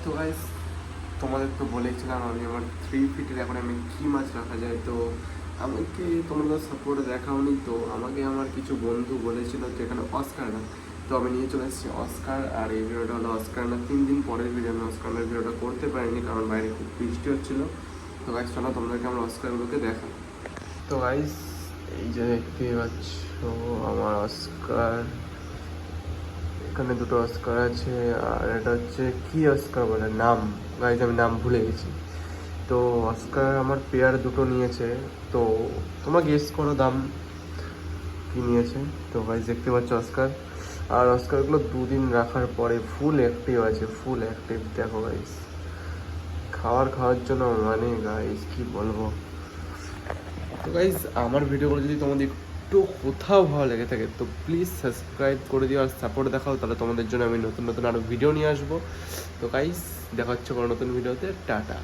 তো গাইস তোমাদের তো বলেছিলাম আমি আমার 3 ফিটের এখন আমি কী মাছ রাখা যায়। তো আমাকে তোমরা সাপোর্ট দেখাওনি, তো আমাকে আমার কিছু বন্ধু বলেছিল যে এখানে অস্কার না। তো আমি নিয়ে চলে এসেছি অস্কার। আর এই ভিডিওটা হলো অস্কার না, 3 দিন পরের ভিডিও। আমি অস্কারের ভিডিওটা করতে পারিনি কারণ বাইরে খুব বৃষ্টি হচ্ছিলো। তো গাইস চলো তোমাদেরকে আমরা অস্কারগুলোকে দেখা। তো গাইস এই যে দেখতে পাচ্ছ আমার অস্কার, এখানে দুটো অস্কার আছে। আর এটা হচ্ছে কি অস্কার বলে নাম, গাইজ আমি নাম ভুলে গেছি। তো অস্কার আমার পেয়ার দুটো নিয়েছে। তো তোমরা গেস করো দাম কি নিয়েছে। তো গাইজ দেখতে পাচ্ছ অস্কার। আর অস্কারগুলো 2 দিন রাখার পরে ফুল অ্যাক্টিভ আছে, ফুল অ্যাক্টিভ। দেখো গাইজ খাওয়ার জন্য মানে গাইজ কি বলবো। তো গাইজ আমার ভিডিওগুলো যদি তোমাদের একটু কোথাও ভালো লেগে থাকে তো প্লিজ সাবস্ক্রাইব করে দিও আর সাপোর্ট দেখাও, তাহলে তোমাদের জন্য আমি নতুন নতুন আরও ভিডিও নিয়ে আসবো। তো গাইজ দেখা হচ্ছে কোনো নতুন ভিডিওতে। টাটা।